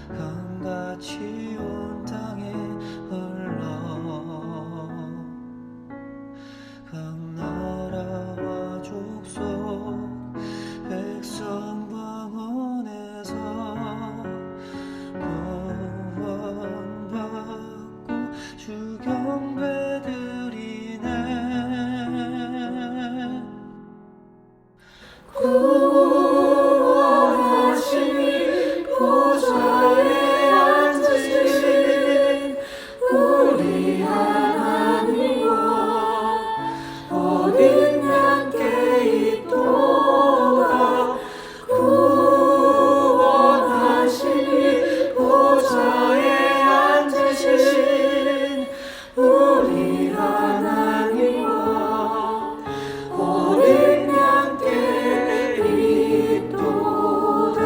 강같이 온 땅에 흘러 각 나라와 족속 백성 방언에서 구원받고 주 경배드리네. 구원하시니 보좌에 앉으신 우리 하나님과 어린 양께 있도다. 구원하시니 보좌에 앉으신 우리 하나님과 어린 양께 있도다.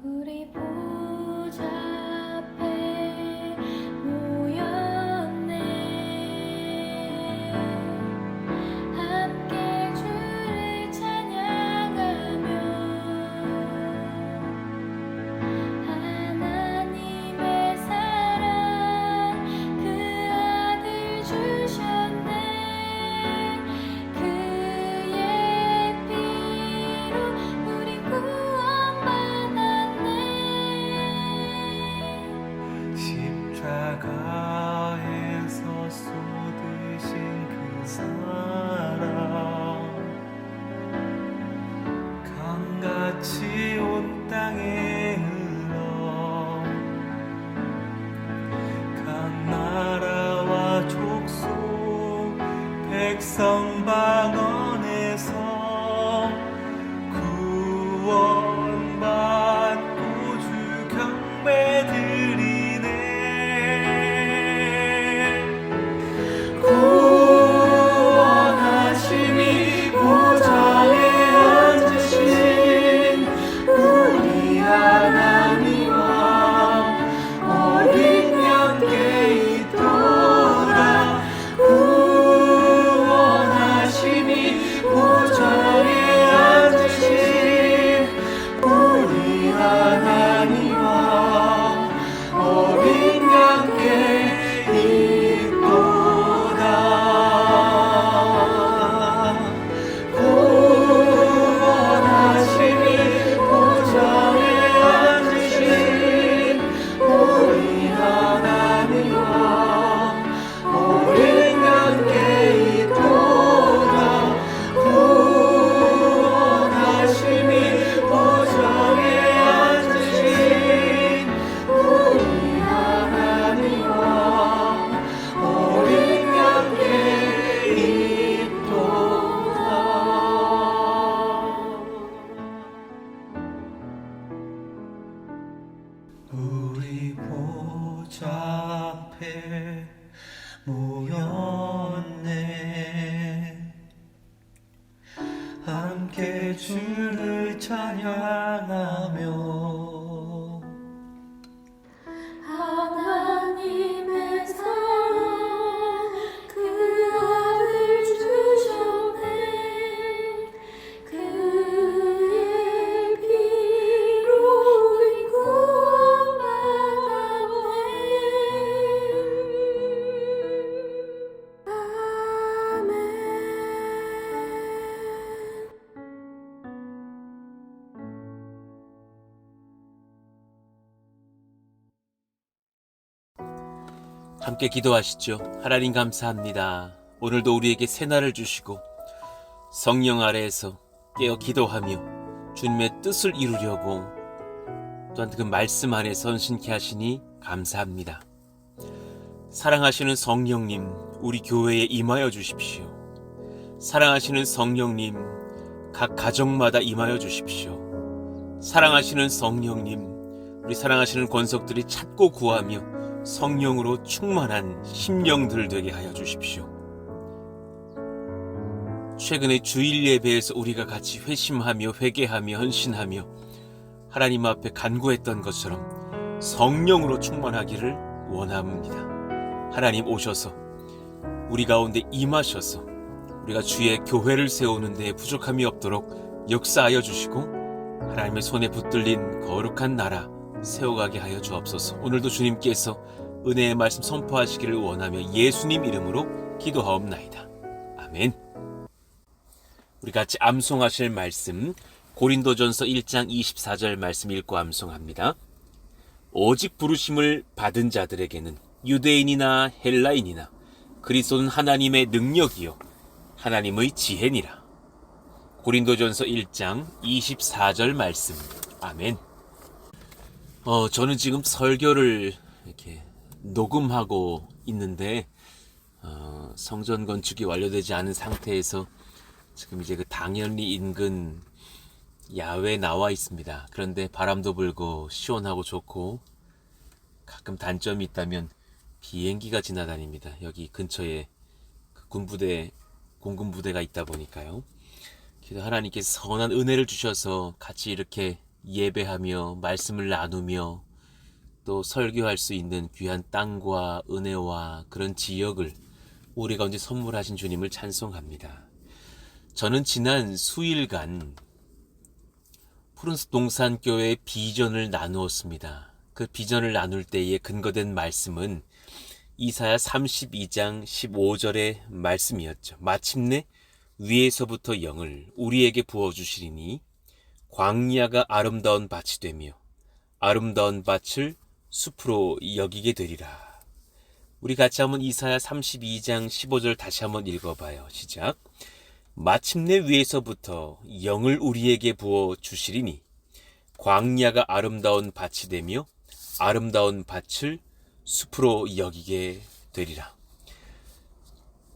우리 보좌 앞에 모였네. 함께 주를 찬양하며 하나님의 사랑 그 아들 주셨네. 그의 피로 우리 구원받았네. 십자가에서 쏟으신 그 사랑 강같이 온 땅에 흘러 각 나라와 족속 백성 방언에서 구원받고 주 경배드리네. 구원하시니 보좌에 앉으신 우리 하나님과 어린 양께 있도다. 구원하시니 보좌에 앉으신 우리 하나님과 어린 양께 있도다. 구원하시니 보좌에 앉으신 우리 하나님과 어린 양께 있도다. 구원하시니 보좌에 앉으신 우리 하나님과 어린 양께 있도다. 우리 보좌 앞에 모였네. 함께 주를 찬양하며 하나님의 사랑 그 아들 주셨네. 그의 피로 우리 구원받았네. 아멘. 함께 기도하시죠. 하나님 감사합니다. 오늘도 우리에게 새날을 주시고 성령 아래에서 깨어 기도하며 주님의 뜻을 이루려고 또한 그 말씀 안에 선신케 하시니 감사합니다. 사랑하시는 성령님, 우리 교회에 임하여 주십시오. 사랑하시는 성령님, 각 가정마다 임하여 주십시오. 사랑하시는 성령님, 우리 사랑하시는 권속들이 찾고 구하며 성령으로 충만한 심령들 되게 하여 주십시오. 최근에 주일 예배에서 우리가 같이 회심하며 회개하며 헌신하며 하나님 앞에 간구했던 것처럼 성령으로 충만하기를 원합니다. 하나님 오셔서 우리 가운데 임하셔서 우리 우리가 주의 교회를 세우는 데 부족함이 없도록 역사하여 주시고 하나님의 손에 붙들린 거룩한 나라 세워가게 하여 주옵소서. 오늘도 주님께서 은혜의 말씀 선포하시기를 원하며 예수님 이름으로 기도하옵나이다. 아멘. 우리 같이 암송하실 말씀 고린도전서 1장 24절 말씀 읽고 암송합니다. 오직 부르심을 받은 자들에게는 유대인이나 헬라인이나 그리스도는 하나님의 능력이요 하나님의 지혜니라. 고린도전서 1장 24절 말씀. 아멘. 저는 지금 설교를 이렇게 녹음하고 있는데 성전 건축이 완료되지 않은 상태에서 지금 이제 그 당연리 인근 야외에 나와 있습니다. 그런데 바람도 불고 시원하고 좋고 가끔 단점이 있다면 비행기가 지나다닙니다. 여기 근처에 그 군부대 공군부대가 있다 보니까요. 기도 하나님께서 선한 은혜를 주셔서 같이 이렇게 예배하며 말씀을 나누며 또 설교할 수 있는 귀한 땅과 은혜와 그런 지역을 우리 가운데 선물하신 주님을 찬송합니다. 저는 지난 수일간 푸른숲 동산교회의 비전을 나누었습니다. 그 비전을 나눌 때에 근거된 말씀은 이사야 32장 15절의 말씀이었죠. 마침내 위에서부터 영을 우리에게 부어주시리니 광야가 아름다운 밭이 되며 아름다운 밭을 숲으로 여기게 되리라. 우리 같이 한번 이사야 32장 15절 다시 한번 읽어봐요. 시작. 마침내 위에서부터 영을 우리에게 부어주시리니 광야가 아름다운 밭이 되며 아름다운 밭을 숲으로 여기게 되리라.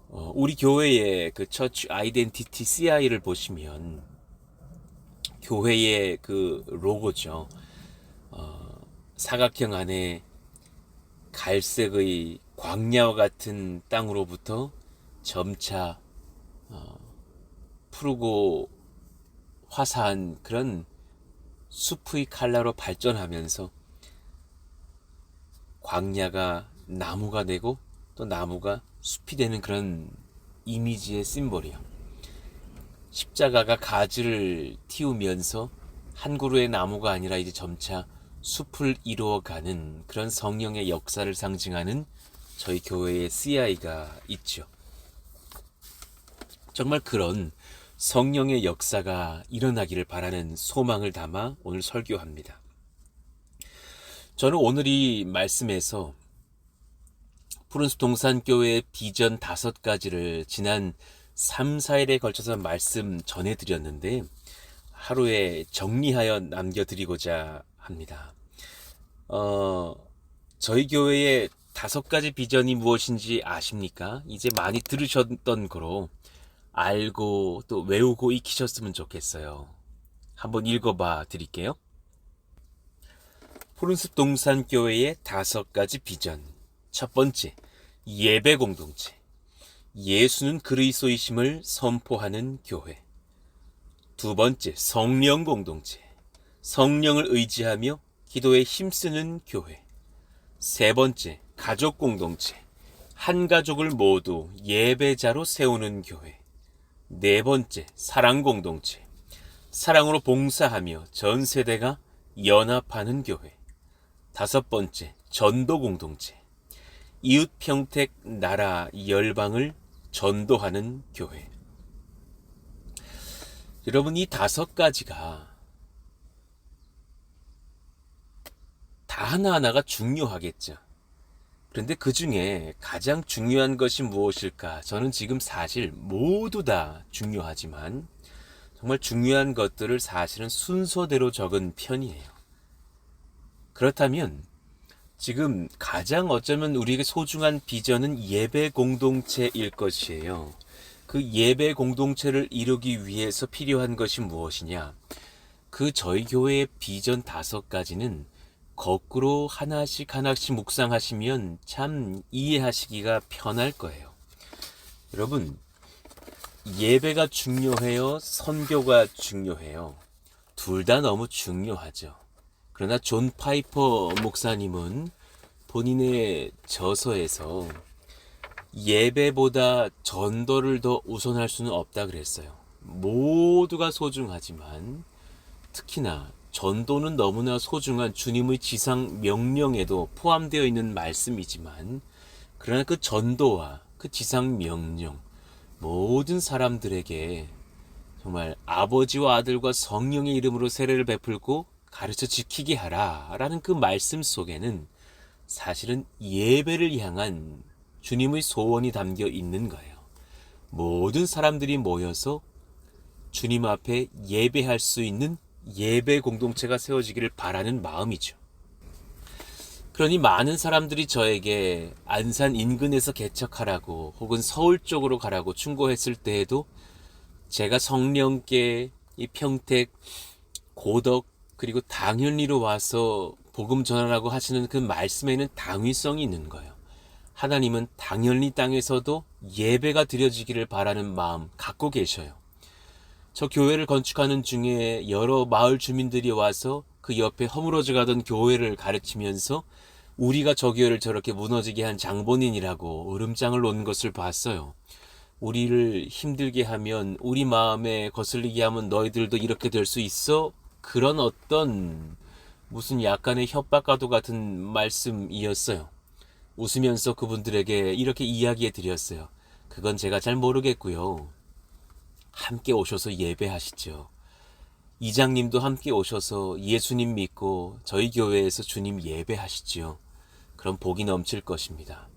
우리 교회의 그 처치 아이덴티티 CI를 보시면 교회의 그 로고죠. 사각형 안에 갈색의 광야와 같은 땅으로부터 점차 푸르고 화사한 그런 숲의 컬러로 발전하면서 광야가 나무가 되고 또 나무가 숲이 되는 그런 이미지의 심볼이요. 십자가가 가지를 틔우면서 한 그루의 나무가 아니라 이제 점차 숲을 이루어가는 그런 성령의 역사를 상징하는 저희 교회의 CI가 있죠. 정말 그런 성령의 역사가 일어나기를 바라는 소망을 담아 오늘 설교합니다. 저는 오늘 이 말씀에서 푸른숲 동산교회의 비전 5가지를 지난 3, 4일에 걸쳐서 말씀 전해드렸는데 하루에 정리하여 남겨드리고자 합니다. 저희 교회의 5가지 비전이 무엇인지 아십니까? 이제 많이 들으셨던 거로 알고 또 외우고 익히셨으면 좋겠어요. 한번 읽어봐 드릴게요. 푸른숲 동산교회의 5가지 비전. 첫 번째, 예배 공동체. 예수는 그리스도이심을 선포하는 교회. 두 번째, 성령 공동체. 성령을 의지하며 기도에 힘쓰는 교회. 세 번째, 가족 공동체. 한 가족을 모두 예배자로 세우는 교회. 네 번째, 사랑 공동체. 사랑으로 봉사하며 전 세대가 연합하는 교회. 5번째, 전도 공동체. 이웃 평택 나라 열방을 전도하는 교회. 여러분, 이 5가지가 다 하나하나가 중요하겠죠. 그런데 그 중에 가장 중요한 것이 무엇일까? 저는 지금 사실 모두 다 중요하지만 정말 중요한 것들을 사실은 순서대로 적은 편이에요. 그렇다면 지금 가장 어쩌면 우리에게 소중한 비전은 예배 공동체일 것이에요. 그 예배 공동체를 이루기 위해서 필요한 것이 무엇이냐? 그 저희 교회의 비전 5가지는 거꾸로 하나씩 묵상하시면 참 이해하시기가 편할 거예요. 여러분, 예배가 중요해요? 선교가 중요해요? 둘 다 너무 중요하죠. 그러나 존 파이퍼 목사님은 본인의 저서에서 예배보다 전도를 더 우선할 수는 없다 그랬어요. 모두가 소중하지만 특히나 전도는 너무나 소중한 주님의 지상 명령에도 포함되어 있는 말씀이지만, 그러나 그 전도와 그 지상 명령, 모든 사람들에게 정말 아버지와 아들과 성령의 이름으로 세례를 베풀고 가르쳐 지키게 하라 라는 그 말씀 속에는 사실은 예배를 향한 주님의 소원이 담겨 있는 거예요. 모든 사람들이 모여서 주님 앞에 예배할 수 있는 예배 공동체가 세워지기를 바라는 마음이죠. 그러니 많은 사람들이 저에게 안산 인근에서 개척하라고 혹은 서울 쪽으로 가라고 충고했을 때에도 제가 성령께 이 평택, 고덕 그리고 당연리로 와서 복음 전하라고 하시는 그 말씀에는 당위성이 있는 거예요. 하나님은 당연리 땅에서도 예배가 드려지기를 바라는 마음 갖고 계셔요. 저 교회를 건축하는 중에 여러 마을 주민들이 와서 그 옆에 허물어져 가던 교회를 가르치면서 우리가 저 교회를 저렇게 무너지게 한 장본인이라고 으름장을 놓는 것을 봤어요. 우리를 힘들게 하면, 우리 마음에 거슬리게 하면 너희들도 이렇게 될 수 있어? 그런 어떤 무슨 약간의 협박과도 같은 말씀이었어요. 웃으면서 그분들에게 이렇게 이야기해 드렸어요. 그건 제가 잘 모르겠고요. 함께 오셔서 예배하시죠. 이장님도 함께 오셔서 예수님 믿고 저희 교회에서 주님 예배하시지요. 그럼 복이 넘칠 것입니다.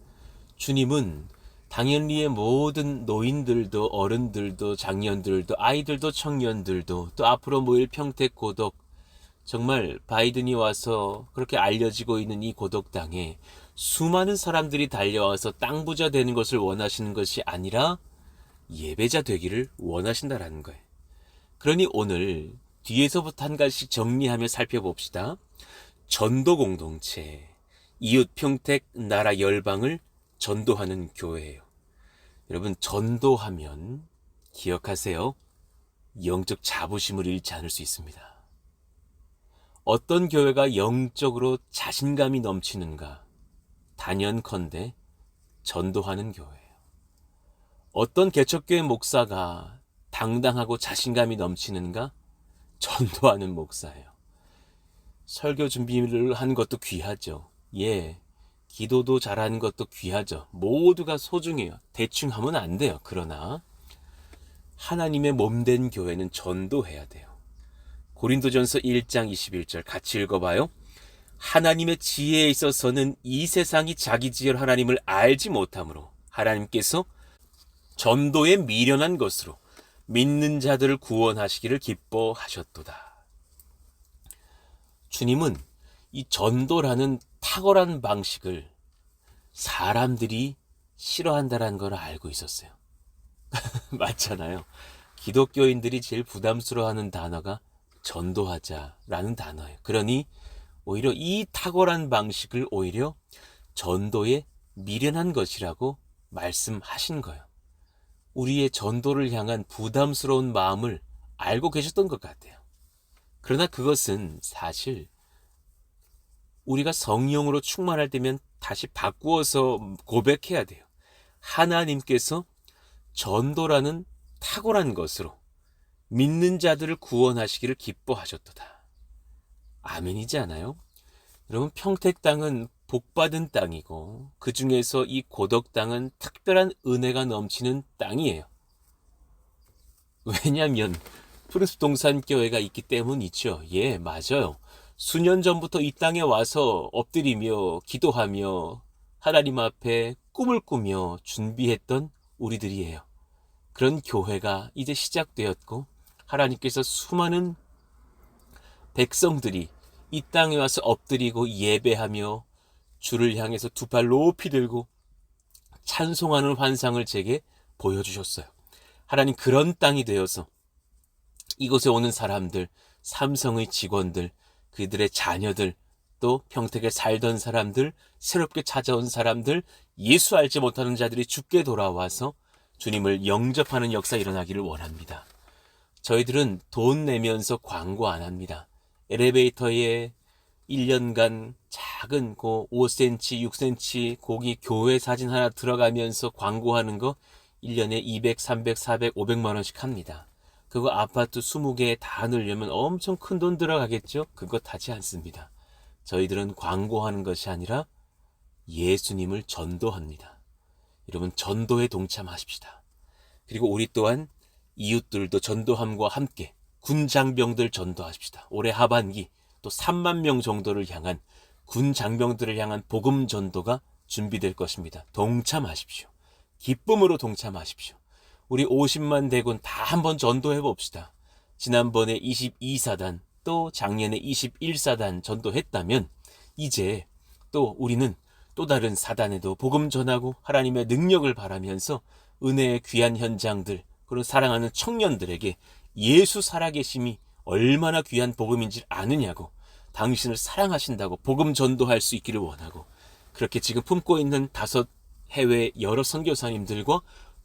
주님은 당연리의 모든 노인들도 어른들도 장년들도 아이들도 청년들도 또 앞으로 모일 평택 고덕, 정말 바이든이 와서 그렇게 알려지고 있는 이 고덕 땅에 수많은 사람들이 달려와서 땅 부자 되는 것을 원하시는 것이 아니라 예배자 되기를 원하신다라는 거예요. 그러니 오늘 뒤에서부터 한 가지씩 정리하며 살펴봅시다. 전도 공동체, 이웃 평택 나라 열방을 전도하는 교회예요. 여러분, 전도하면 기억하세요. 영적 자부심을 잃지 않을 수 있습니다. 어떤 교회가 영적으로 자신감이 넘치는가? 단연컨대 전도하는 교회예요. 어떤 개척교회 목사가 당당하고 자신감이 넘치는가? 전도하는 목사예요. 설교 준비를 한 것도 귀하죠. 예, 기도도 잘하는 것도 귀하죠. 모두가 소중해요. 대충 하면 안 돼요. 그러나 하나님의 몸된 교회는 전도해야 돼요. 고린도전서 1장 21절 같이 읽어봐요. 하나님의 지혜에 있어서는 이 세상이 자기 지혜로 하나님을 알지 못하므로 하나님께서 전도에 미련한 것으로 믿는 자들을 구원하시기를 기뻐하셨도다. 주님은 이 전도라는 탁월한 방식을 사람들이 싫어한다는 걸 알고 있었어요. 맞잖아요. 기독교인들이 제일 부담스러워하는 단어가 전도하자라는 단어예요. 그러니 오히려 이 탁월한 방식을 오히려 전도에 미련한 것이라고 말씀하신 거예요. 우리의 전도를 향한 부담스러운 마음을 알고 계셨던 것 같아요. 그러나 그것은 사실 우리가 성령으로 충만할 때면 다시 바꾸어서 고백해야 돼요. 하나님께서 전도라는 탁월한 것으로 믿는 자들을 구원하시기를 기뻐하셨도다. 아멘이지 않아요? 여러분, 평택 땅은 복받은 땅이고 그 중에서 이 고덕 땅은 특별한 은혜가 넘치는 땅이에요. 왜냐하면 푸른숲동산교회가 있기 때문이죠. 예, 맞아요. 수년 전부터 이 땅에 와서 엎드리며 기도하며 하나님 앞에 꿈을 꾸며 준비했던 우리들이에요. 그런 교회가 이제 시작되었고 하나님께서 수많은 백성들이 이 땅에 와서 엎드리고 예배하며 주를 향해서 두 팔 높이 들고 찬송하는 환상을 제게 보여주셨어요. 하나님, 그런 땅이 되어서 이곳에 오는 사람들, 삼성의 직원들, 그들의 자녀들, 또 평택에 살던 사람들, 새롭게 찾아온 사람들, 예수 알지 못하는 자들이 주께 돌아와서 주님을 영접하는 역사 일어나기를 원합니다. 저희들은 돈 내면서 광고 안 합니다. 엘리베이터에 1년간 작은 고 5cm, 6cm 고기 교회 사진 하나 들어가면서 광고하는 거 1년에 200, 300, 400, 500만 원씩 합니다. 그거 아파트 20개 다 넣으려면 엄청 큰 돈 들어가겠죠? 그거 타지 않습니다. 저희들은 광고하는 것이 아니라 예수님을 전도합니다. 여러분, 전도에 동참하십시다. 그리고 우리 또한 이웃들도 전도함과 함께 군 장병들 전도하십시다. 올해 하반기 또 3만 명 정도를 향한 군 장병들을 향한 복음 전도가 준비될 것입니다. 동참하십시오. 기쁨으로 동참하십시오. 우리 50만 대군 다 한번 전도해 봅시다. 지난번에 22사단 또 작년에 21사단 전도했다면 이제 또 우리는 또 다른 사단에도 복음 전하고 하나님의 능력을 바라면서 은혜의 귀한 현장들, 그리고 사랑하는 청년들에게 예수 살아계심이 얼마나 귀한 복음인지 아느냐고, 당신을 사랑하신다고 복음 전도할 수 있기를 원하고, 그렇게 지금 품고 있는 5 해외 여러 선교사님들과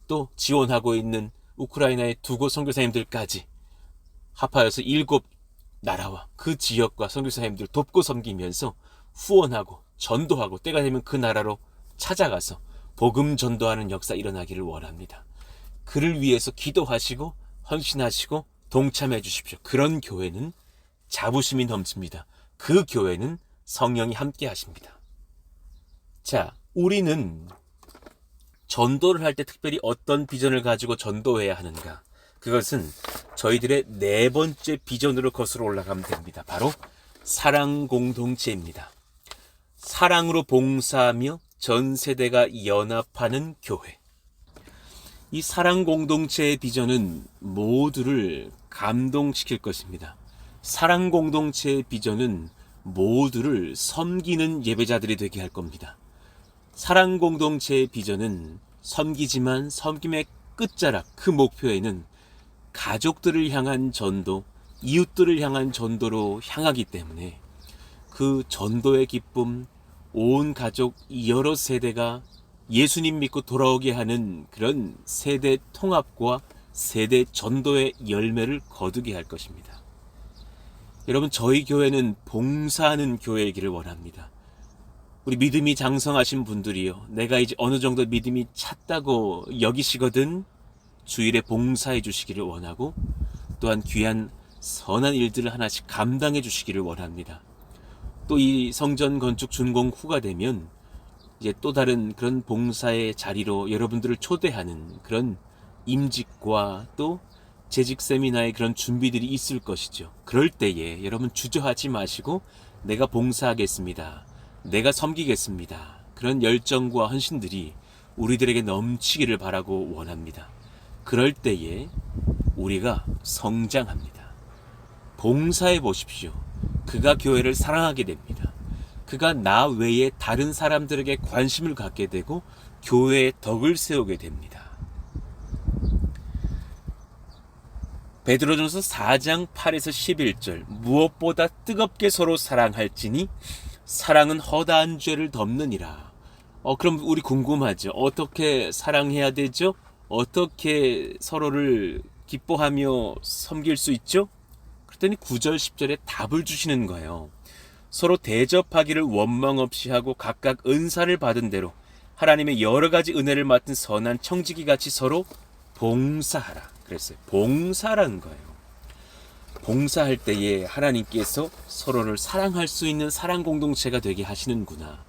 또 지원하고 있는 우크라이나의 2곳 선교사님들까지 합하여서 7 나라와 그 지역과 선교사님들 돕고 섬기면서 후원하고 전도하고 때가 되면 그 나라로 찾아가서 복음 전도하는 역사 일어나기를 원합니다. 그를 위해서 기도하시고 헌신하시고 동참해 주십시오. 그런 교회는 자부심이 넘칩니다. 그 교회는 성령이 함께 하십니다. 자, 우리는 전도를 할 때 특별히 어떤 비전을 가지고 전도해야 하는가? 그것은 저희들의 4번째 비전으로 거슬러 올라가면 됩니다. 바로 사랑 공동체입니다. 사랑으로 봉사하며 전 세대가 연합하는 교회. 이 사랑 공동체의 비전은 모두를 감동시킬 것입니다. 사랑 공동체의 비전은 모두를 섬기는 예배자들이 되게 할 겁니다. 사랑 공동체의 비전은 섬기지만 섬김의 끝자락, 그 목표에는 가족들을 향한 전도, 이웃들을 향한 전도로 향하기 때문에 그 전도의 기쁨, 온 가족 여러 세대가 예수님 믿고 돌아오게 하는 그런 세대 통합과 세대 전도의 열매를 거두게 할 것입니다. 여러분, 저희 교회는 봉사하는 교회이기를 원합니다. 우리 믿음이 장성하신 분들이요, 내가 이제 어느 정도 믿음이 찼다고 여기시거든 주일에 봉사해 주시기를 원하고, 또한 귀한 선한 일들을 하나씩 감당해 주시기를 원합니다. 또 이 성전 건축 준공 후가 되면 이제 또 다른 그런 봉사의 자리로 여러분들을 초대하는 그런 임직과 또 재직 세미나의 그런 준비들이 있을 것이죠. 그럴 때에 여러분 주저하지 마시고 내가 봉사하겠습니다, 내가 섬기겠습니다, 그런 열정과 헌신들이 우리들에게 넘치기를 바라고 원합니다. 그럴 때에 우리가 성장합니다. 봉사해 보십시오. 그가 교회를 사랑하게 됩니다. 그가 나 외에 다른 사람들에게 관심을 갖게 되고 교회의 덕을 세우게 됩니다. 베드로전서 4장 8에서 11절, 무엇보다 뜨겁게 서로 사랑할지니 사랑은 허다한 죄를 덮느니라. 그럼 우리 궁금하죠. 어떻게 사랑해야 되죠? 어떻게 서로를 기뻐하며 섬길 수 있죠? 그랬더니 9절 10절에 답을 주시는 거예요. 서로 대접하기를 원망 없이 하고 각각 은사를 받은 대로 하나님의 여러 가지 은혜를 맡은 선한 청지기 같이 서로 봉사하라. 그랬어요. 봉사라는 거예요. 봉사할 때에 하나님께서 서로를 사랑할 수 있는 사랑 공동체가 되게 하시는구나.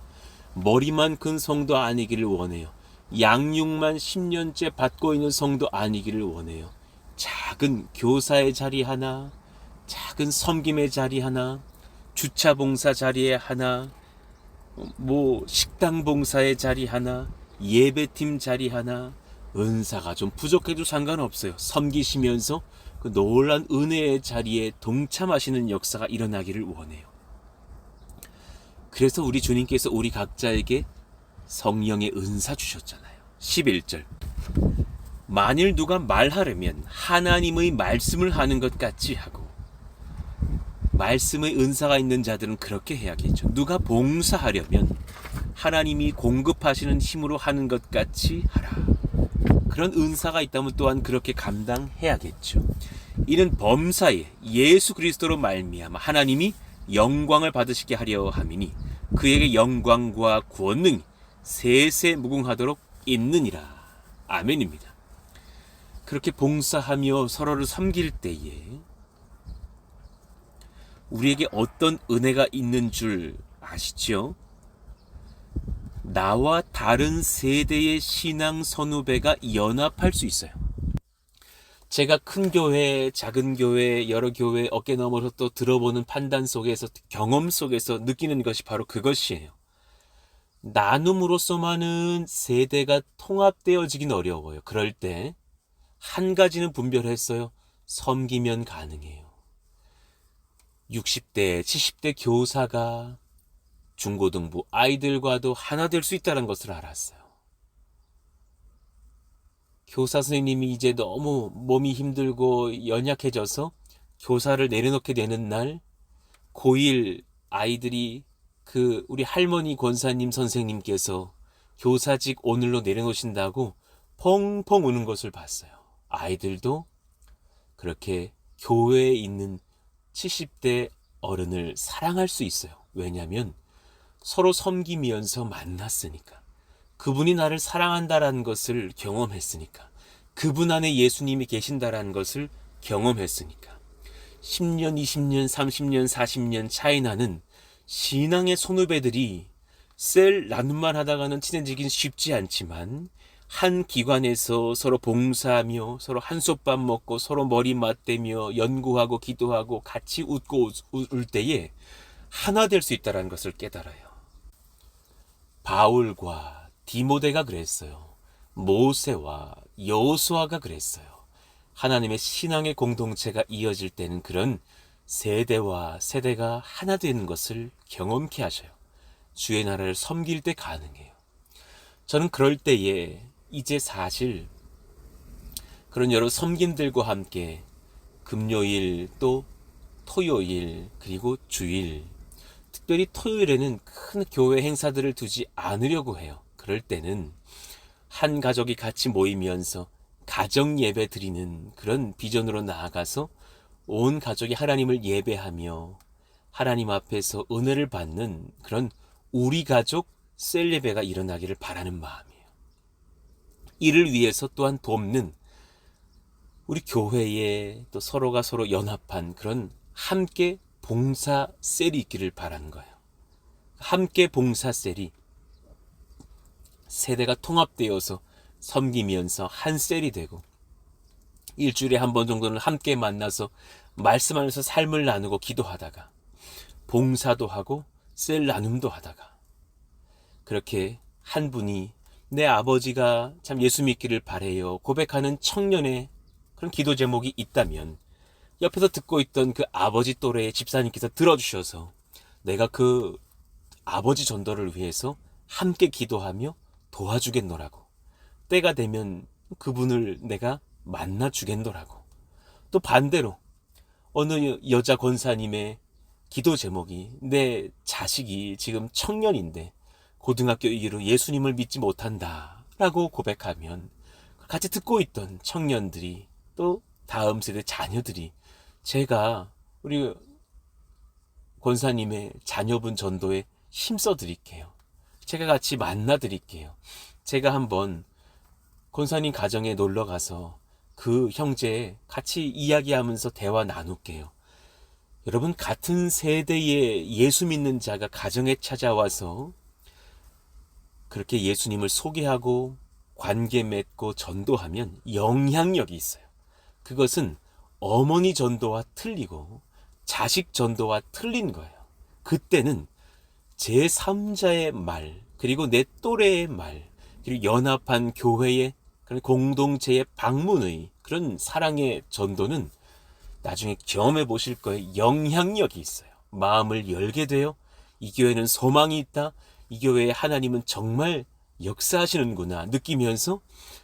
머리만 큰 성도 아니기를 원해요. 양육만 10년째 받고 있는 성도 아니기를 원해요. 작은 교사의 자리 하나, 작은 섬김의 자리 하나, 주차 봉사 자리에 하나, 식당 봉사의 자리 하나, 예배팀 자리 하나, 은사가 좀 부족해도 상관없어요. 섬기시면서 그 놀란 은혜의 자리에 동참하시는 역사가 일어나기를 원해요. 그래서 우리 주님께서 우리 각자에게 성령의 은사 주셨잖아요. 11절, 만일 누가 말하려면 하나님의 말씀을 하는 것 같이 하고, 말씀의 은사가 있는 자들은 그렇게 해야겠죠. 누가 봉사하려면 하나님이 공급하시는 힘으로 하는 것 같이 하라. 그런 은사가 있다면 또한 그렇게 감당해야겠죠. 이는 범사에 예수 그리스도로 말미암아 하나님이 영광을 받으시게 하려 함이니 그에게 영광과 권능이 세세 무궁하도록 있느니라. 아멘입니다. 그렇게 봉사하며 서로를 섬길 때에 우리에게 어떤 은혜가 있는 줄 아시죠? 나와 다른 세대의 신앙 선후배가 연합할 수 있어요. 제가 큰 교회, 작은 교회, 여러 교회 어깨 너머로 또 들어보는 판단 속에서, 경험 속에서 느끼는 것이 바로 그것이에요. 나눔으로서만은 세대가 통합되어지긴 어려워요. 그럴 때 한 가지는 분별했어요. 섬기면 가능해요. 60대, 70대 교사가 중고등부 아이들과도 하나 될 수 있다는 것을 알았어요. 교사 선생님이 이제 너무 몸이 힘들고 연약해져서 교사를 내려놓게 되는 날, 고1 아이들이 우리 할머니 권사님 선생님께서 교사직 오늘로 내려놓으신다고 펑펑 우는 것을 봤어요. 아이들도 그렇게 교회에 있는 70대 어른을 사랑할 수 있어요. 왜냐하면 서로 섬기면서 만났으니까. 그분이 나를 사랑한다라는 것을 경험했으니까. 그분 안에 예수님이 계신다라는 것을 경험했으니까. 10년, 20년, 30년, 40년 차이 나는 신앙의 선후배들이 셀 나눔만 하다가는 친해지긴 쉽지 않지만 한 기관에서 서로 봉사하며 서로 한솥밥 먹고 서로 머리 맞대며 연구하고 기도하고 같이 웃고 울 때에 하나 될 수 있다는 것을 깨달아요. 바울과 디모데가 그랬어요. 모세와 여호수아가 그랬어요. 하나님의 신앙의 공동체가 이어질 때는 그런 세대와 세대가 하나 되는 것을 경험케 하셔요. 주의 나라를 섬길 때 가능해요. 저는 그럴 때에 이제 사실 그런 여러 섬김들과 함께 금요일 또 토요일 그리고 주일, 특별히 토요일에는 큰 교회 행사들을 두지 않으려고 해요. 그럴 때는 한 가족이 같이 모이면서 가정 예배 드리는 그런 비전으로 나아가서 온 가족이 하나님을 예배하며 하나님 앞에서 은혜를 받는 그런 우리 가족 셀 예배가 일어나기를 바라는 마음이에요. 이를 위해서 또한 돕는 우리 교회에 또 서로가 서로 연합한 그런 함께 봉사 셀이 있기를 바라는 거예요. 함께 봉사 셀이 세대가 통합되어서 섬기면서 한 셀이 되고 일주일에 한 번 정도는 함께 만나서 말씀하면서 삶을 나누고 기도하다가 봉사도 하고 셀 나눔도 하다가 그렇게 한 분이 내 아버지가 참 예수 믿기를 바래요 고백하는 청년의 그런 기도 제목이 있다면 옆에서 듣고 있던 그 아버지 또래의 집사님께서 들어주셔서 내가 그 아버지 전도를 위해서 함께 기도하며 도와주겠노라고, 때가 되면 그분을 내가 만나 주겠노라고. 또 반대로 어느 여자 권사님의 기도 제목이 내 자식이 지금 청년인데 고등학교 이후로 예수님을 믿지 못한다 라고 고백하면 같이 듣고 있던 청년들이 또 다음 세대 자녀들이 제가 우리 권사님의 자녀분 전도에 힘써 드릴게요. 제가 같이 만나 드릴게요. 제가 한번 권사님 가정에 놀러 가서 그 형제 같이 이야기하면서 대화 나눌게요. 여러분, 같은 세대의 예수 믿는 자가 가정에 찾아와서 그렇게 예수님을 소개하고 관계 맺고 전도하면 영향력이 있어요. 그것은 어머니 전도와 틀리고 자식 전도와 틀린 거예요. 그때는 제3자의 말, 그리고 내 또래의 말, 그리고 연합한 교회의 그런 공동체의 방문의 그런 사랑의 전도는 나중에 경험해 보실 거예요. 영향력이 있어요. 마음을 열게 돼요. 이 교회는 소망이 있다. 이 교회에 하나님은 정말 역사하시는구나 느끼면서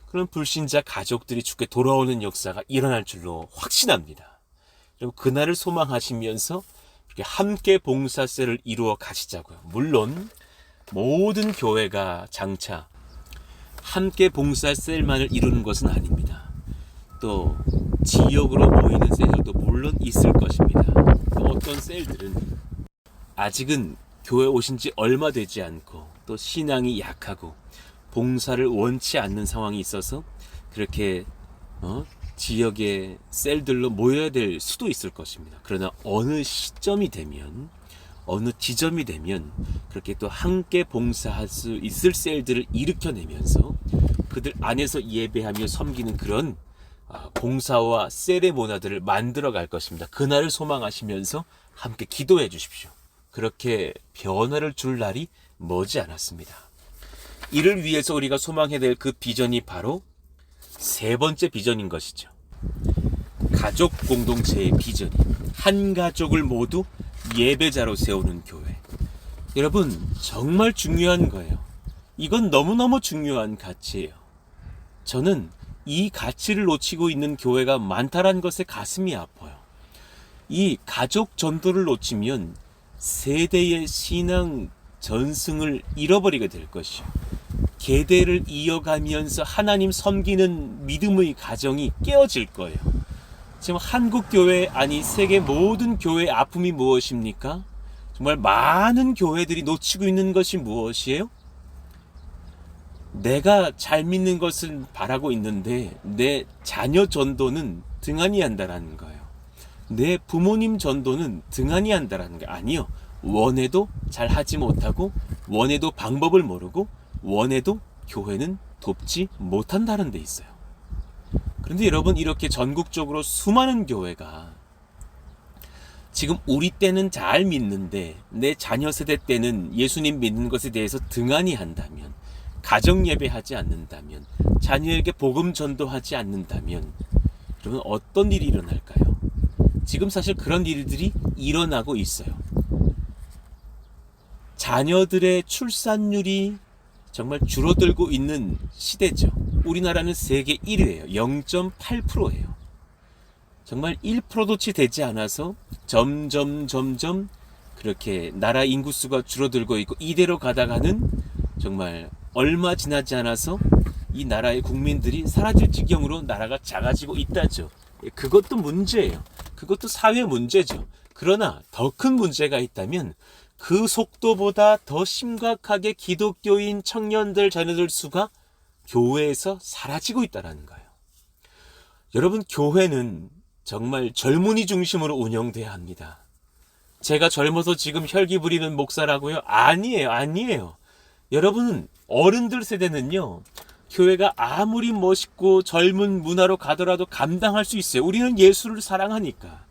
그런 불신자 가족들이 주께 돌아오는 역사가 일어날 줄로 확신합니다. 그리고 그날을 소망하시면서 이렇게 함께 봉사세를 이루어 가시자고요. 물론 모든 교회가 장차 함께 봉사셀만을 이루는 것은 아닙니다. 또 지역으로 모이는 셀들도 물론 있을 것입니다. 또 어떤 셀들은 아직은 교회 오신 지 얼마 되지 않고 또 신앙이 약하고 봉사를 원치 않는 상황이 있어서 그렇게 지역의 셀들로 모여야 될 수도 있을 것입니다. 그러나 어느 시점이 되면, 어느 지점이 되면 그렇게 또 함께 봉사할 수 있을 셀들을 일으켜내면서 그들 안에서 예배하며 섬기는 그런 봉사와 셀의 문화들을 만들어 갈 것입니다. 그날을 소망하시면서 함께 기도해 주십시오. 그렇게 변화를 줄 날이 머지 않았습니다. 이를 위해서 우리가 소망해야 될 그 비전이 바로 세 번째 비전인 것이죠. 가족 공동체의 비전이 한 가족을 모두 예배자로 세우는 교회. 여러분, 정말 중요한 거예요. 이건 너무너무 중요한 가치예요. 저는 이 가치를 놓치고 있는 교회가 많다는 것에 가슴이 아파요. 이 가족 전도를 놓치면 세대의 신앙 전승을 잃어버리게 될 것이요. 계대를 이어가면서 하나님 섬기는 믿음의 가정이 깨어질 거예요. 지금 한국 교회, 아니 세계 모든 교회의 아픔이 무엇입니까? 정말 많은 교회들이 놓치고 있는 것이 무엇이에요? 내가 잘 믿는 것은 바라고 있는데 내 자녀 전도는 등한히 한다라는 거예요. 내 부모님 전도는 등한히 한다라는 게 아니요. 원해도 잘 하지 못하고, 원해도 방법을 모르고, 원해도 교회는 돕지 못한다는 데 있어요. 그런데 여러분, 이렇게 전국적으로 수많은 교회가 지금 우리 때는 잘 믿는데 내 자녀 세대 때는 예수님 믿는 것에 대해서 등한히 한다면, 가정 예배하지 않는다면, 자녀에게 복음 전도하지 않는다면 그러면 어떤 일이 일어날까요? 지금 사실 그런 일들이 일어나고 있어요. 자녀들의 출산율이 정말 줄어들고 있는 시대죠. 우리나라는 세계 1위예요. 0.8%예요. 정말 1%도 채 되지 않아서 점점 그렇게 나라 인구수가 줄어들고 있고, 이대로 가다가는 정말 얼마 지나지 않아서 이 나라의 국민들이 사라질 지경으로 나라가 작아지고 있다죠. 그것도 문제예요. 그것도 사회 문제죠. 그러나 더 큰 문제가 있다면 그 속도보다 더 심각하게 기독교인 청년들, 자녀들 수가 교회에서 사라지고 있다는 거예요. 여러분, 교회는 정말 젊은이 중심으로 운영돼야 합니다. 제가 젊어서 지금 혈기 부리는 목사라고요? 아니에요. 여러분은 어른들 세대는요, 교회가 아무리 멋있고 젊은 문화로 가더라도 감당할 수 있어요. 우리는 예수를 사랑하니까.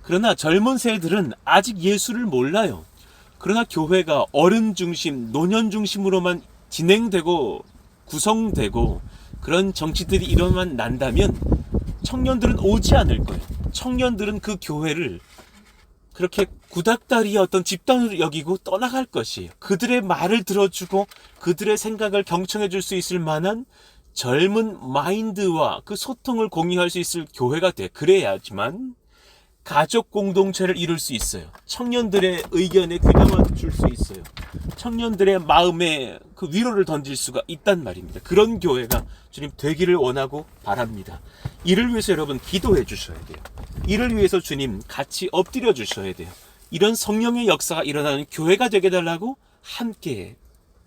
그러나 젊은 세대들은 아직 예수를 몰라요. 그러나 교회가 어른 중심, 노년 중심으로만 진행되고 구성되고 그런 정치들이 일어만 난다면 청년들은 오지 않을 거예요. 청년들은 그 교회를 그렇게 구닥다리의 어떤 집단으로 여기고 떠나갈 것이에요. 그들의 말을 들어주고 그들의 생각을 경청해 줄 수 있을 만한 젊은 마인드와 그 소통을 공유할 수 있을 교회가 돼. 그래야지만 가족 공동체를 이룰 수 있어요. 청년들의 의견에 귀담아 줄 수 있어요. 청년들의 마음에 그 위로를 던질 수가 있단 말입니다. 그런 교회가 주님 되기를 원하고 바랍니다. 이를 위해서 여러분 기도해 주셔야 돼요. 이를 위해서 주님 같이 엎드려 주셔야 돼요. 이런 성령의 역사가 일어나는 교회가 되게 달라고 함께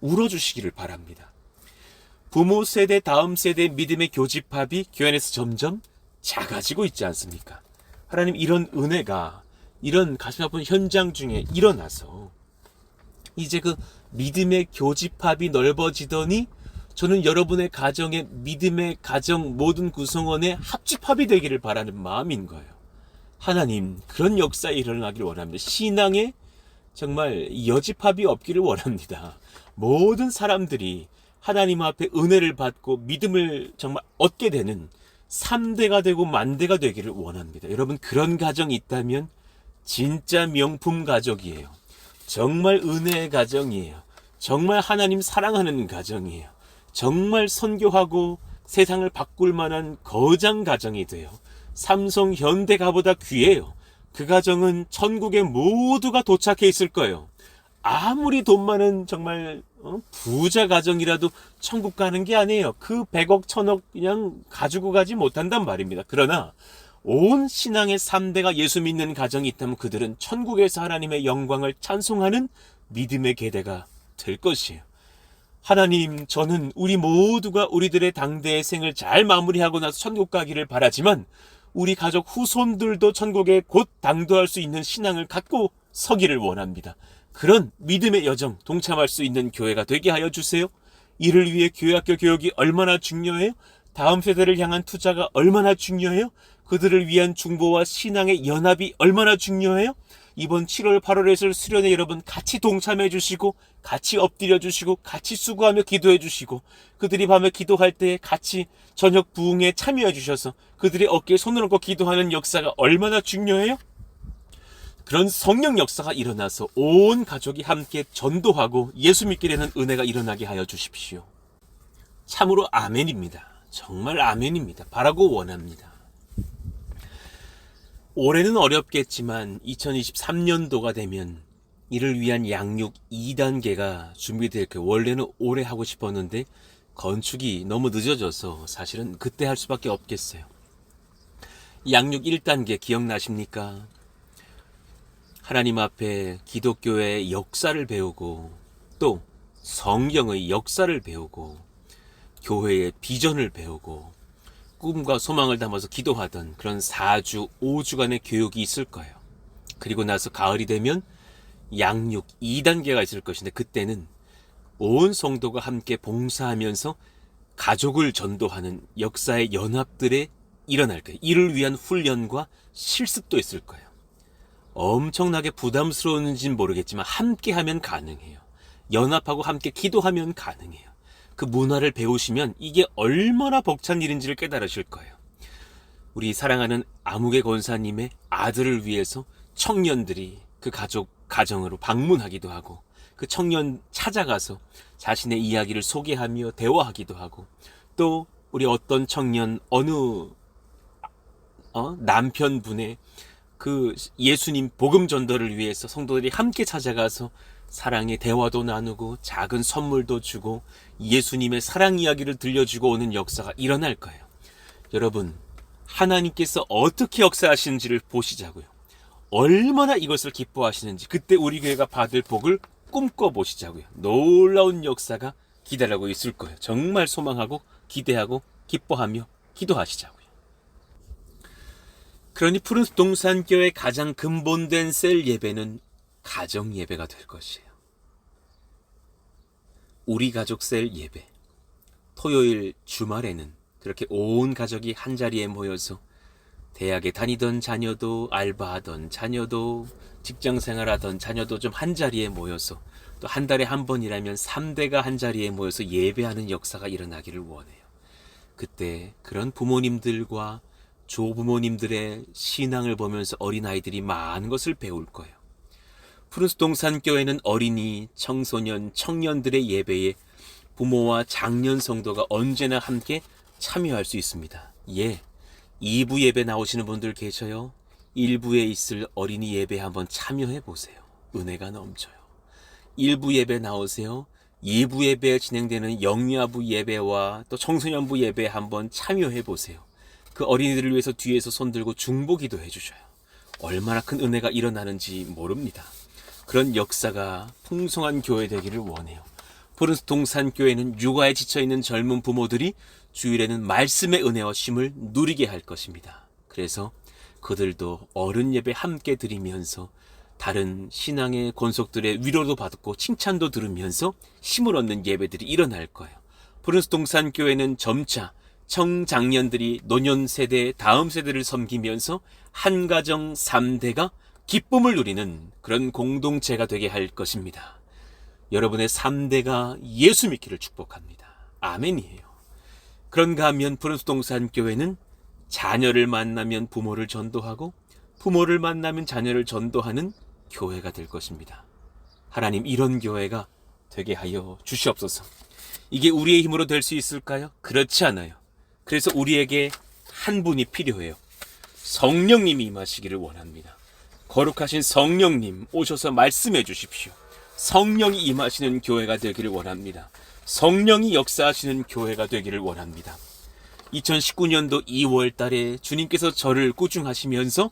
울어주시기를 바랍니다. 부모 세대, 다음 세대 믿음의 교집합이 교회 안에서 점점 작아지고 있지 않습니까? 하나님, 이런 은혜가 이런 가슴 아픈 현장 중에 일어나서 이제 그 믿음의 교집합이 넓어지더니 저는 여러분의 가정의 믿음의 가정 모든 구성원의 합집합이 되기를 바라는 마음인 거예요. 하나님, 그런 역사에 일어나기를 원합니다. 신앙에 정말 여집합이 없기를 원합니다. 모든 사람들이 하나님 앞에 은혜를 받고 믿음을 정말 얻게 되는 3대가 되고 만대가 되기를 원합니다. 여러분, 그런 가정이 있다면 진짜 명품 가족이에요. 정말 은혜의 가정이에요. 정말 하나님 사랑하는 가정이에요. 정말 선교하고 세상을 바꿀 만한 거장 가정이 돼요. 삼성, 현대가보다 귀해요. 그 가정은 천국에 모두가 도착해 있을 거예요. 아무리 돈 많은 정말 부자 가정이라도 천국 가는 게 아니에요. 그 100억, 1000억 그냥 가지고 가지 못한단 말입니다. 그러나 온 신앙의 3대가 예수 믿는 가정이 있다면 그들은 천국에서 하나님의 영광을 찬송하는 믿음의 계대가 될 것이에요. 하나님, 저는 우리 모두가 우리들의 당대의 생을 잘 마무리하고 나서 천국 가기를 바라지만 우리 가족 후손들도 천국에 곧 당도할 수 있는 신앙을 갖고 서기를 원합니다. 그런 믿음의 여정 동참할 수 있는 교회가 되게 하여 주세요. 이를 위해 교회학교 교육이 얼마나 중요해요? 다음 세대를 향한 투자가 얼마나 중요해요? 그들을 위한 중보와 신앙의 연합이 얼마나 중요해요? 이번 7월 8월에서 수련회 여러분 같이 동참해 주시고 같이 엎드려 주시고 같이 수고하며 기도해 주시고 그들이 밤에 기도할 때 같이 저녁 부흥에 참여해 주셔서 그들의 어깨에 손을 얹고 기도하는 역사가 얼마나 중요해요? 그런 성령 역사가 일어나서 온 가족이 함께 전도하고 예수 믿게 되는 은혜가 일어나게 하여 주십시오. 참으로 아멘입니다. 정말 아멘입니다. 바라고 원합니다. 올해는 어렵겠지만 2023년도가 되면 이를 위한 양육 2단계가 준비될 거예요. 원래는 올해 하고 싶었는데 건축이 너무 늦어져서 사실은 그때 할 수밖에 없겠어요. 양육 1단계 기억나십니까? 하나님 앞에 기독교의 역사를 배우고 또 성경의 역사를 배우고 교회의 비전을 배우고 꿈과 소망을 담아서 기도하던 그런 4주, 5주간의 교육이 있을 거예요. 그리고 나서 가을이 되면 양육 2단계가 있을 것인데 그때는 온 성도가 함께 봉사하면서 가족을 전도하는 역사의 연합들에 일어날 거예요. 이를 위한 훈련과 실습도 있을 거예요. 엄청나게 부담스러운지는 모르겠지만 함께 하면 가능해요. 연합하고 함께 기도하면 가능해요. 그 문화를 배우시면 이게 얼마나 벅찬 일인지를 깨달으실 거예요. 우리 사랑하는 아무개 권사님의 아들을 위해서 청년들이 그 가정으로 방문하기도 하고 그 청년 찾아가서 자신의 이야기를 소개하며 대화하기도 하고 또 우리 어떤 청년 어느 남편분의 그 예수님 복음 전도를 위해서 성도들이 함께 찾아가서 사랑의 대화도 나누고 작은 선물도 주고 예수님의 사랑 이야기를 들려주고 오는 역사가 일어날 거예요. 여러분, 하나님께서 어떻게 역사하시는지를 보시자고요. 얼마나 이것을 기뻐하시는지 그때 우리 교회가 받을 복을 꿈꿔보시자고요. 놀라운 역사가 기다리고 있을 거예요. 정말 소망하고 기대하고 기뻐하며 기도하시자고요. 그러니 푸른숲 동산교회 가장 근본된 셀 예배는 가정 예배가 될 것이에요. 우리 가족 셀 예배. 토요일 주말에는 그렇게 온 가족이 한자리에 모여서 대학에 다니던 자녀도 알바하던 자녀도 직장생활하던 자녀도 좀 한자리에 모여서 또 한 달에 한 번이라면 3대가 한자리에 모여서 예배하는 역사가 일어나기를 원해요. 그때 그런 부모님들과 조부모님들의 신앙을 보면서 어린아이들이 많은 것을 배울 거예요. 푸른숲 동산교회는 어린이, 청소년, 청년들의 예배에 부모와 장년 성도가 언제나 함께 참여할 수 있습니다. 2부 예배 나오시는 분들 계셔요. 1부에 있을 어린이 예배 한번 참여해 보세요. 은혜가 넘쳐요. 1부 예배 나오세요. 2부 예배에 진행되는 영유아부 예배와 또 청소년부 예배에 한번 참여해 보세요. 그 어린이들을 위해서 뒤에서 손들고 중보기도 해주셔요. 얼마나 큰 은혜가 일어나는지 모릅니다. 그런 역사가 풍성한 교회 되기를 원해요. 푸른숲 동산교회는 육아에 지쳐있는 젊은 부모들이 주일에는 말씀의 은혜와 쉼을 누리게 할 것입니다. 그래서 그들도 어른 예배 함께 드리면서 다른 신앙의 권속들의 위로도 받고 칭찬도 들으면서 힘을 얻는 예배들이 일어날 거예요. 푸른숲 동산교회는 점차 청장년들이 노년 세대, 다음 세대를 섬기면서 한 가정 3대가 기쁨을 누리는 그런 공동체가 되게 할 것입니다. 여러분의 3대가 예수 믿기를 축복합니다. 아멘이에요. 그런가 하면 푸른숲 동산교회는 자녀를 만나면 부모를 전도하고 부모를 만나면 자녀를 전도하는 교회가 될 것입니다. 하나님, 이런 교회가 되게 하여 주시옵소서. 이게 우리의 힘으로 될 수 있을까요? 그렇지 않아요. 그래서 우리에게 한 분이 필요해요. 성령님이 임하시기를 원합니다. 거룩하신 성령님 오셔서 말씀해 주십시오. 성령이 임하시는 교회가 되기를 원합니다. 성령이 역사하시는 교회가 되기를 원합니다. 2019년도 2월 달에 주님께서 저를 꾸중하시면서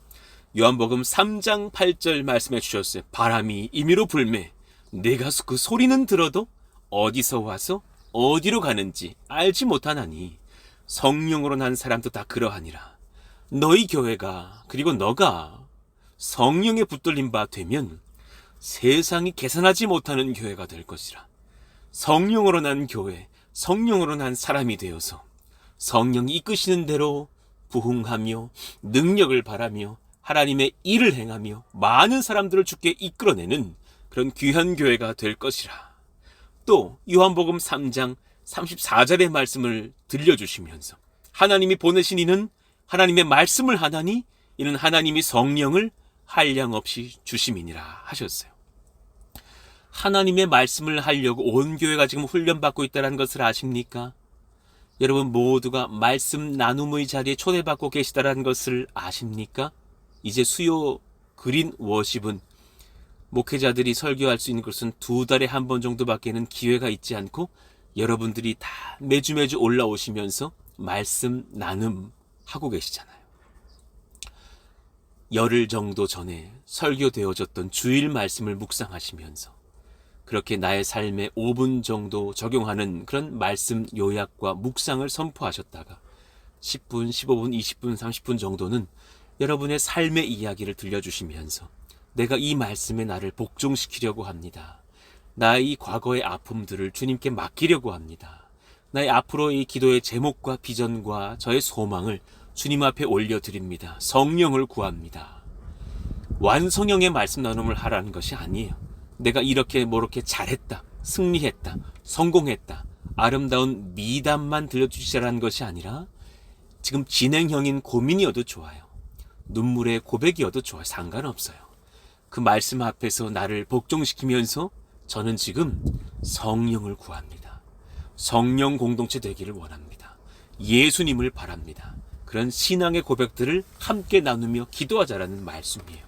요한복음 3장 8절 말씀해 주셨어요. 바람이 임의로 불매 내가 그 소리는 들어도 어디서 와서 어디로 가는지 알지 못하나니 성령으로 난 사람도 다 그러하니라. 너희 교회가 그리고 너가 성령에 붙들린 바 되면 세상이 계산하지 못하는 교회가 될 것이라. 성령으로 난 교회, 성령으로 난 사람이 되어서 성령이 이끄시는 대로 부흥하며 능력을 바라며 하나님의 일을 행하며 많은 사람들을 주께 이끌어내는 그런 귀한 교회가 될 것이라. 또 요한복음 3장 34절의 말씀을 들려주시면서 하나님이 보내신 이는 하나님의 말씀을 하나니 이는 하나님이 성령을 한량없이 주심이니라 하셨어요. 하나님의 말씀을 하려고 온 교회가 지금 훈련받고 있다는 것을 아십니까? 여러분 모두가 말씀 나눔의 자리에 초대받고 계시다는 것을 아십니까? 이제 수요 그린 워십은 목회자들이 설교할 수 있는 것은 2달에 한 번 정도밖에는 기회가 있지 않고 여러분들이 다 매주 올라오시면서 말씀 나눔하고 계시잖아요. 열흘 정도 전에 설교되어졌던 주일 말씀을 묵상하시면서 그렇게 나의 삶에 5분 정도 적용하는 그런 말씀 요약과 묵상을 선포하셨다가 10분, 15분, 20분, 30분 정도는 여러분의 삶의 이야기를 들려주시면서 내가 이 말씀에 나를 복종시키려고 합니다. 나의 이 과거의 아픔들을 주님께 맡기려고 합니다. 나의 앞으로의 기도의 제목과 비전과 저의 소망을 주님 앞에 올려드립니다. 성령을 구합니다. 완성형의 말씀 나눔을 하라는 것이 아니에요. 내가 이렇게 잘했다, 승리했다, 성공했다, 아름다운 미담만 들려주시라는 것이 아니라 지금 진행형인 고민이어도 좋아요. 눈물의 고백이어도 좋아요. 상관없어요. 그 말씀 앞에서 나를 복종시키면서 저는 지금 성령을 구합니다. 성령 공동체 되기를 원합니다. 예수님을 바랍니다. 그런 신앙의 고백들을 함께 나누며 기도하자라는 말씀이에요.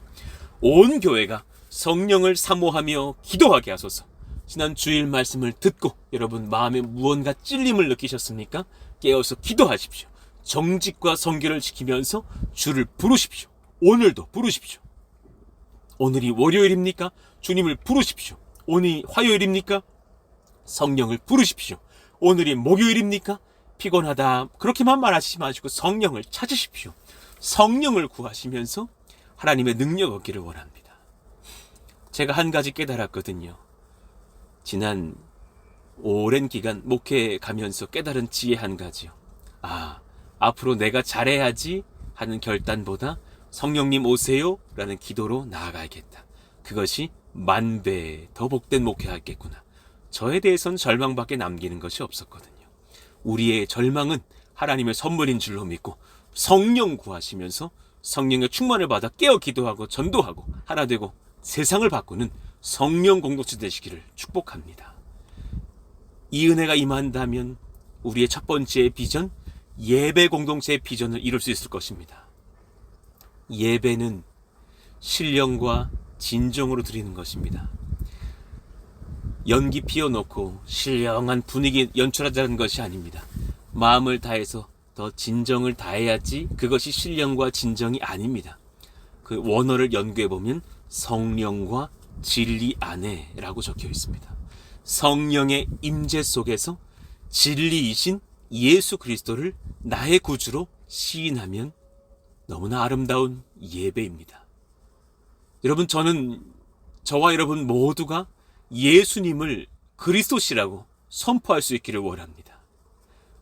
온 교회가 성령을 사모하며 기도하게 하소서. 지난 주일 말씀을 듣고 여러분 마음에 무언가 찔림을 느끼셨습니까? 깨어서 기도하십시오. 정직과 성결을 지키면서 주를 부르십시오. 오늘도 부르십시오. 오늘이 월요일입니까? 주님을 부르십시오. 오늘이 화요일입니까? 성령을 부르십시오. 오늘이 목요일입니까? 피곤하다 그렇게만 말하시지 마시고 성령을 찾으십시오. 성령을 구하시면서 하나님의 능력 얻기를 원합니다. 제가 한 가지 깨달았거든요. 지난 오랜 기간 목회에 가면서 깨달은 지혜 한 가지요. 앞으로 내가 잘해야지 하는 결단보다 성령님 오세요 라는 기도로 나아가야겠다. 그것이 만배 더 복된 목회하겠구나. 저에 대해서는 절망밖에 남기는 것이 없었거든요. 우리의 절망은 하나님의 선물인 줄로 믿고 성령 구하시면서 성령의 충만을 받아 깨어 기도하고 전도하고 하나 되고 세상을 바꾸는 성령 공동체 되시기를 축복합니다. 이 은혜가 임한다면 우리의 첫 번째 비전, 예배 공동체의 비전을 이룰 수 있을 것입니다. 예배는 신령과 진정으로 드리는 것입니다. 연기 피워놓고 신령한 분위기 연출하자는 것이 아닙니다. 마음을 다해서 더 진정을 다해야지 그것이 신령과 진정이 아닙니다. 그 원어를 연구해보면 성령과 진리 안에 라고 적혀 있습니다. 성령의 임재 속에서 진리이신 예수 그리스도를 나의 구주로 시인하면 너무나 아름다운 예배입니다. 여러분, 저와 여러분 모두가 예수님을 그리스도시라고 선포할 수 있기를 원합니다.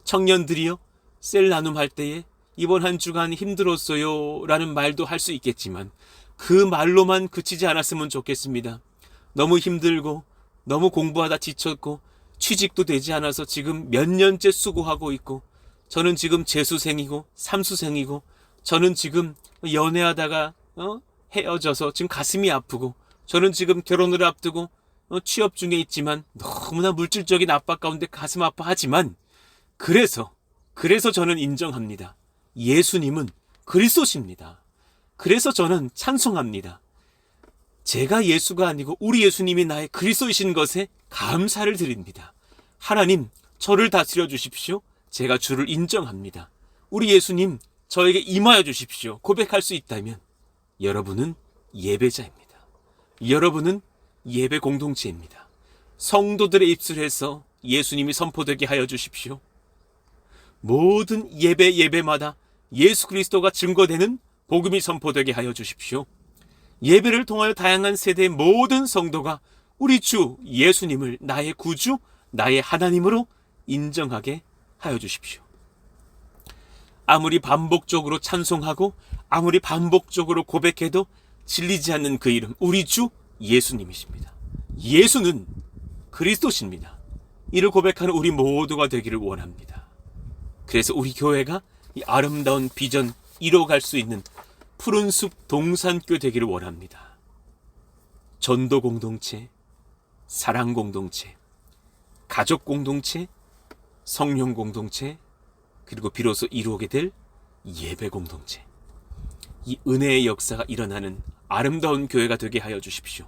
청년들이요, 셀 나눔할 때에 이번 한 주간 힘들었어요 라는 말도 할 수 있겠지만 그 말로만 그치지 않았으면 좋겠습니다. 너무 힘들고 너무 공부하다 지쳤고 취직도 되지 않아서 지금 몇 년째 수고하고 있고 저는 지금 재수생이고 삼수생이고 저는 지금 연애하다가 헤어져서 지금 가슴이 아프고 저는 지금 결혼을 앞두고 취업 중에 있지만 너무나 물질적인 압박 가운데 가슴 아파하지만 그래서 저는 인정합니다. 예수님은 그리스도십니다. 그래서 저는 찬송합니다. 제가 예수가 아니고 우리 예수님이 나의 그리스도이신 것에 감사를 드립니다. 하나님, 저를 다스려 주십시오. 제가 주를 인정합니다. 우리 예수님 저에게 임하여 주십시오 고백할 수 있다면 여러분은 예배자입니다. 여러분은 예배 공동체입니다. 성도들의 입술에서 예수님이 선포되게 하여 주십시오. 모든 예배마다 예수 그리스도가 증거되는 복음이 선포되게 하여 주십시오. 예배를 통하여 다양한 세대의 모든 성도가 우리 주 예수님을 나의 구주, 나의 하나님으로 인정하게 하여 주십시오. 아무리 반복적으로 찬송하고 아무리 반복적으로 고백해도 질리지 않는 그 이름, 우리 주 예수님이십니다. 예수는 그리스도십니다. 이를 고백하는 우리 모두가 되기를 원합니다. 그래서 우리 교회가 이 아름다운 비전 이뤄갈 수 있는 푸른숲 동산교 되기를 원합니다. 전도 공동체, 사랑 공동체, 가족 공동체, 성령 공동체, 그리고 비로소 이루게 될 예배 공동체. 이 은혜의 역사가 일어나는 아름다운 교회가 되게 하여 주십시오.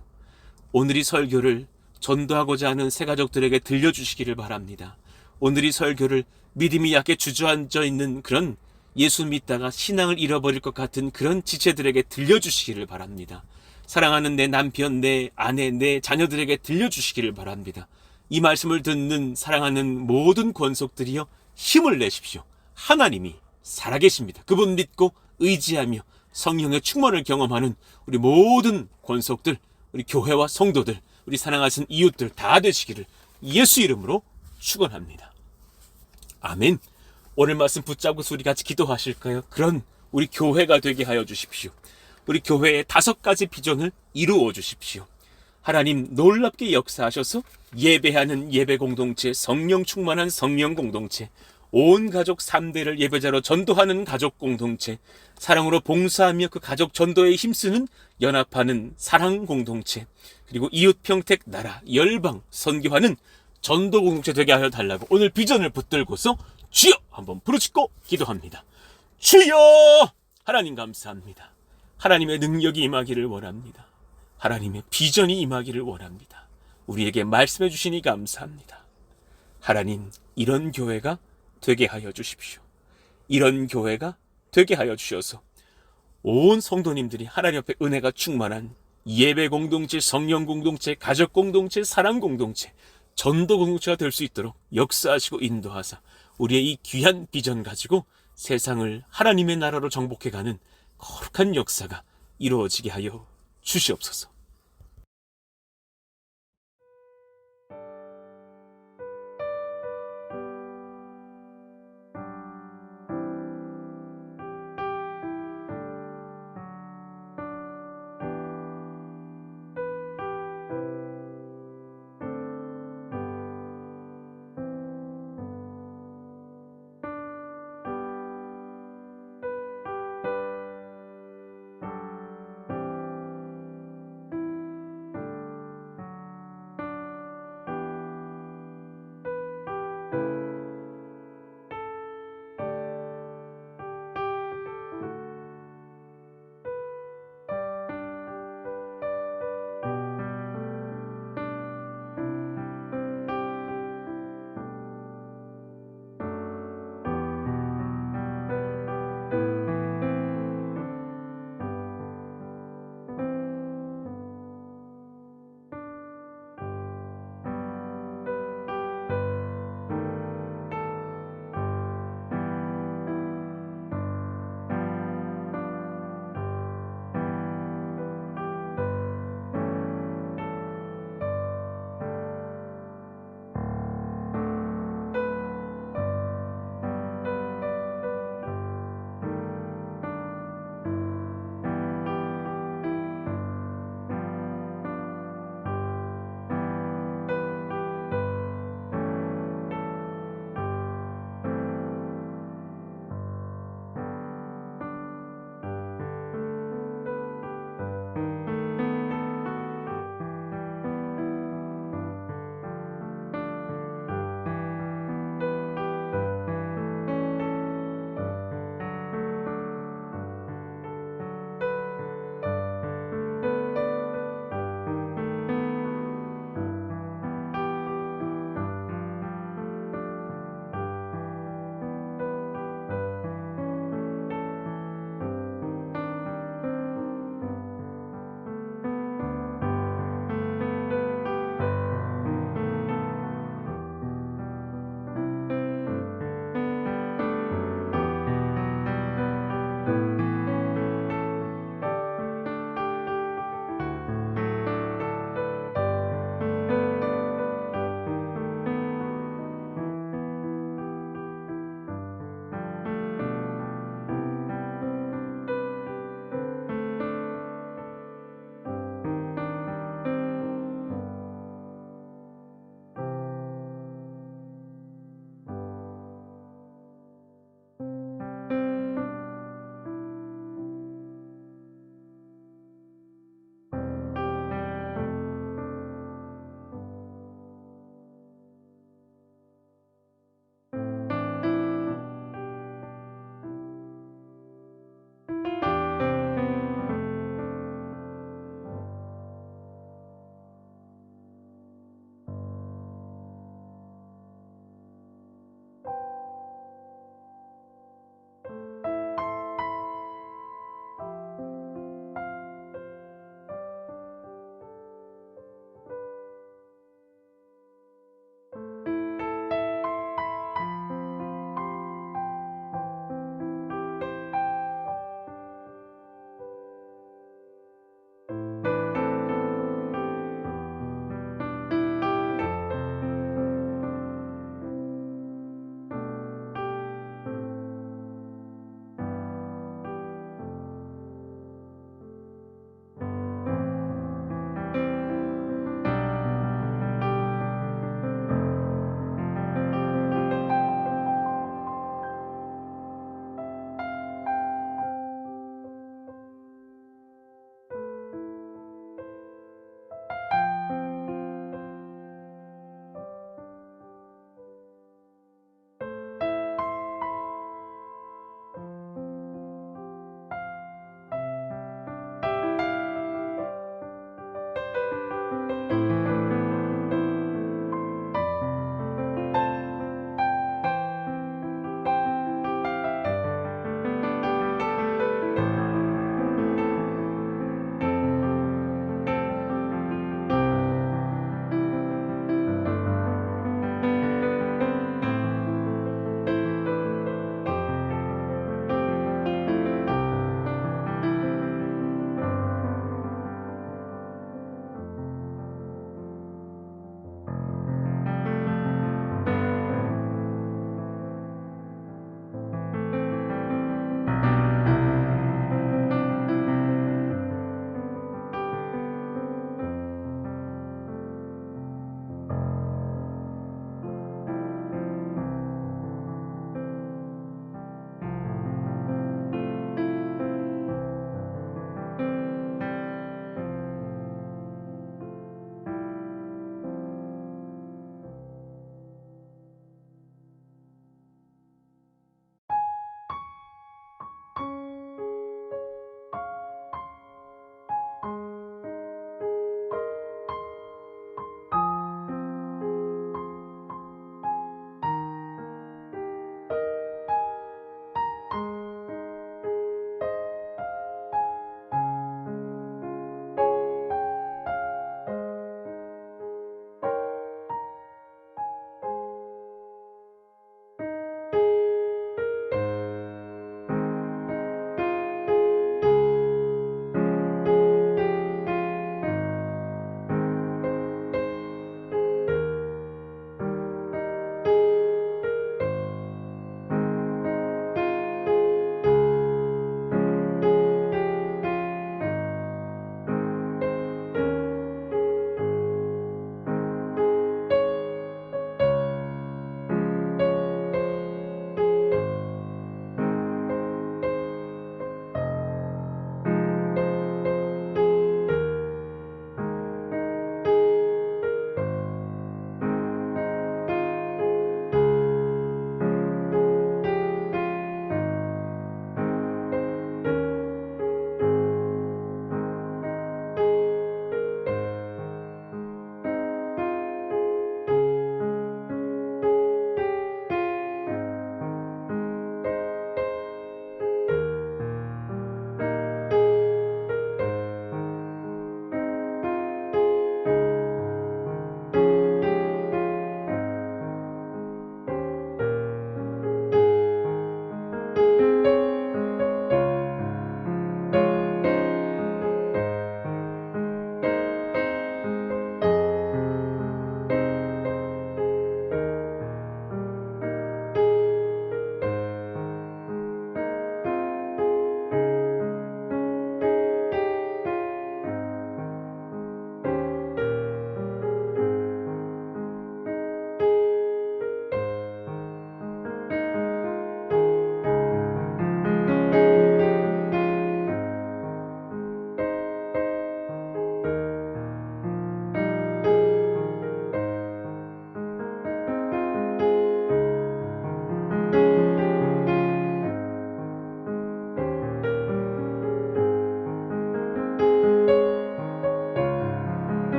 오늘 이 설교를 전도하고자 하는 새가족들에게 들려주시기를 바랍니다. 오늘 이 설교를 믿음이 약해 주저앉아 있는 그런 예수 믿다가 신앙을 잃어버릴 것 같은 그런 지체들에게 들려주시기를 바랍니다. 사랑하는 내 남편, 내 아내, 내 자녀들에게 들려주시기를 바랍니다. 이 말씀을 듣는 사랑하는 모든 권속들이여 힘을 내십시오. 하나님이 살아계십니다. 그분 믿고 의지하며 성령의 충만을 경험하는 우리 모든 권속들, 우리 교회와 성도들, 우리 사랑하신 이웃들 다 되시기를 예수 이름으로 축원합니다. 아멘. 오늘 말씀 붙잡고서 우리 같이 기도하실까요? 그런 우리 교회가 되게 하여 주십시오. 우리 교회의 5가지 비전을 이루어 주십시오. 하나님 놀랍게 역사하셔서 예배하는 예배 공동체, 성령 충만한 성령 공동체, 온 가족 3대를 예배자로 전도하는 가족 공동체, 사랑으로 봉사하며 그 가족 전도에 힘쓰는 연합하는 사랑 공동체, 그리고 이웃 평택 나라 열방 선교하는 전도 공동체 되게 하여 달라고 오늘 비전을 붙들고서 주여 한번 부르짖고 기도합니다. 주여! 하나님 감사합니다. 하나님의 능력이 임하기를 원합니다. 하나님의 비전이 임하기를 원합니다. 우리에게 말씀해 주시니 감사합니다. 하나님, 이런 교회가 되게 하여 주십시오. 이런 교회가 되게 하여 주셔서 온 성도님들이 하나님 앞에 은혜가 충만한 예배 공동체, 성령 공동체, 가족 공동체, 사랑 공동체, 전도 공동체가 될 수 있도록 역사하시고 인도하사 우리의 이 귀한 비전 가지고 세상을 하나님의 나라로 정복해가는 거룩한 역사가 이루어지게 하여 주시옵소서.